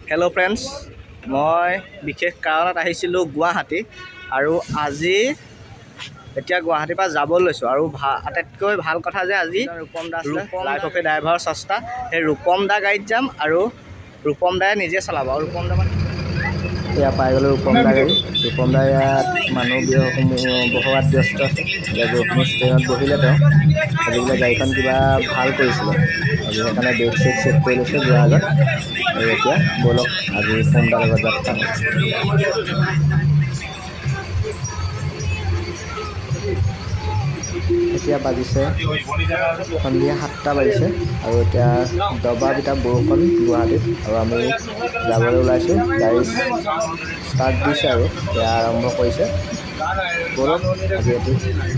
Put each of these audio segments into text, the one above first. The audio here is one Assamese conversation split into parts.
হেল্ল' ফ্ৰেণ্ডছ, মই বিশেষ কাৰণত আহিছিলোঁ গুৱাহাটী আৰু আজি এতিয়া গুৱাহাটীৰ পৰা যাব লৈছোঁ আৰু আটাইতকৈ ভাল কথা যে আজি ৰূপম দা লাইফ অফ এ ড্ৰাইভাৰ চস্তা সেই ৰূপম দা গাড়ীত যাম আৰু ৰূপম দাই নিজে চলাব আৰু ৰূপম দা এয়া পাই গ'লোঁ ৰূপম দা গাড়ী। ৰূপম দা ইয়াত মানুহ বহোৱাত ব্যস্ত আছে। এতিয়া গৈ পিনি ষ্টেণ্ডত বহিলে তেওঁ আজি বোলে গাড়ীখন কিবা ভাল কৰিছিলে আজি সেইকাৰণে ব্ৰেক চেক কৰি লৈছে যোৱাৰ আগত। আৰু এতিয়া ব'লক আজি ৰূপম দাৰ লগত যাত্ৰা কৰোঁ। এতিয়া বাজিছে সন্ধিয়া 7টা বাজিছে আৰু এতিয়া দবা পিটা বৰষুণ গুৱাহাটীত আৰু আমি যাবলৈ ওলাইছোঁ। গাড়ী ষ্টাৰ্ট দিছে আৰু এতিয়া আৰম্ভ কৰিছে। ব'লক আজি এটি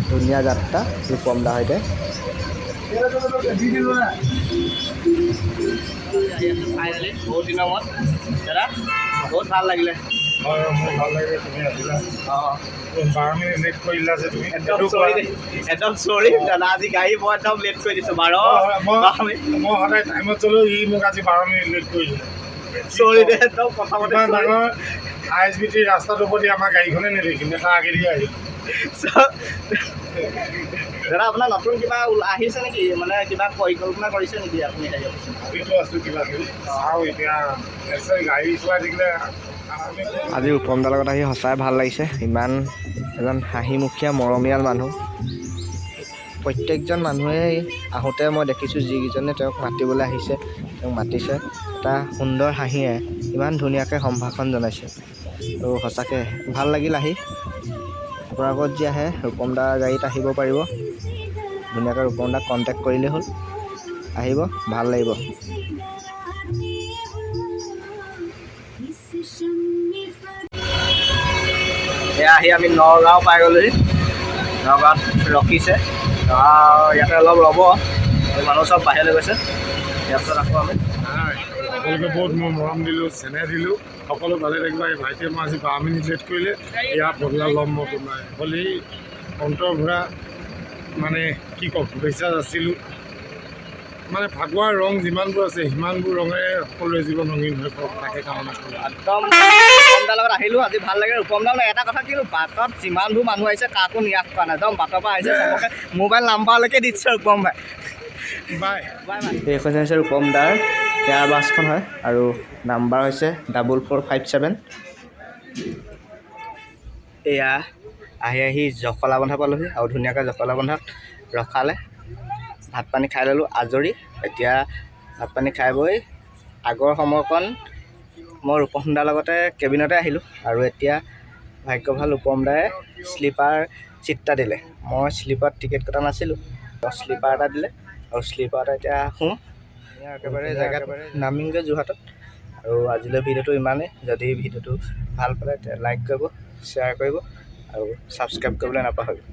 ধুনীয়া যাত্ৰা ৰূপম দাৰ সৈতে। বহুত দিনৰ মূৰত দাদা বহুত ভাল লাগিলে। হয় মোৰ ভাল লাগিলে তুমি আহিলা। 12 মিনিট লেট কৰিলা যে তুমি। একদম চৰি দাদা, আজি গাড়ী মই একদম লেট কৰি দিছোঁ। মই সদায় টাইমত চলো, ই মোক আজি 12 মিনিট লেট কৰিলে। চৰি দে, একদম প্ৰথমতে ডাঙৰ ISBT ৰাস্তাটোৰ প্ৰতি আমাৰ গাড়ীখনে নেদেখিলে তাৰ আগেদি আহিল। দাদা আপোনাৰ নতুন কিবা আহিছে নেকি, মানে কিবা পৰিকল্পনা কৰিছে নেকি আপুনি? ভাবিতো আছোঁ কিবা কিবি চাওঁ এতিয়া গাড়ী চলাই থাকিলে। আজি ৰূপম দাৰ লগত আহি সঁচাই ভাল লাগিছে। ইমান এজন হাঁহিমুখীয়া মৰমীয়াল মানুহ। প্ৰত্যেকজন মানুহেই আহোঁতে মই দেখিছোঁ যিকেইজনে তেওঁক মাতিবলৈ আহিছে তেওঁক মাতিছে। এটা সুন্দৰ হাঁহিয়ে ইমান ধুনীয়াকৈ সম্ভাষণ জনাইছে আৰু সঁচাকৈ ভাল লাগিল আহি। আপোনালোকত যি আহে ৰূপম দাৰ গাড়ীত আহিব পাৰিব। ধুনীয়াকৈ ৰূপম দাক কণ্টেক্ট কৰিলেই হ'ল, আহিব ভাল লাগিব। এয়া আহি আমি নগাঁও পাই গ'লোহি। নগাঁৱত ৰখিছে, ইয়াতে অলপ ৰ'ব, মানুহ চব বাহিৰলৈ গৈছে। ইয়াৰ পিছত আকৌ আমি সকলোকে বহুত মই মৰম দিলোঁ, চেনেহ দিলোঁ। সকলো ভালে থাকিবা। এই ভাইটিয়ে মই আজি 12 মিনিট লেট কৰিলে, ইয়াৰ বদলা ল'ম মই তোমাৰ। হ'লে অন্তৰ ভৰা মানে কি ক'ম, শুভেচ্ছা যাচিলোঁ। মানে ফাকুৱাৰ ৰং যিমানবোৰ আছে সিমানবোৰ ৰঙেৰে সকলোৰে জীৱন ৰঙীন হৈ পৰক তাকে কামনা কৰোঁ। একদম ৰূপম দাৰ লগত আহিলোঁ, আজি ভাল লাগে। ৰূপম দাৰ এটা কথা কিন্তু বাটত যিমানবোৰ মানুহ আহিছে কাকো নিৰাশ কৰা নাই। একদম বাটৰ পৰা আহিছে, চবকে মোবাইল নাম্বাৰলৈকে দিছে ৰূপম ভাই। Bye bye bye. এইখন হৈছে ৰূপম দাৰ এয়াৰ বাছখন হয় আৰু নাম্বাৰ হৈছে 4457। এয়া আহি জখলাবন্ধা পালোহি আৰু ধুনীয়াকৈ জখলাবন্ধাত ৰখালে। ভাত পানী খাই ল'লোঁ, আজৰি। এতিয়া ভাত পানী খাই বৈ আগৰ সময়কণ মই ৰূপম দাৰ লগতে কেবিনতে আহিলোঁ আৰু এতিয়া ভাগ্য ভাল ৰূপম দাই শ্লিপাৰ চিট এটা দিলে। মই শ্লিপাৰত টিকেট কটা নাছিলোঁ, শ্লিপাৰ এটা দিলে আৰু শ্লিপাৰতে এতিয়া শুম। একেবাৰে জেগাত নামিমগৈ যোৰহাটত। আৰু আজিলৈ ভিডিঅ'টো ইমানেই। যদি ভিডিঅ'টো ভাল পালে লাইক কৰিব, শ্বেয়াৰ কৰিব আৰু ছাবস্ক্ৰাইব কৰিবলৈ নাপাহৰিব।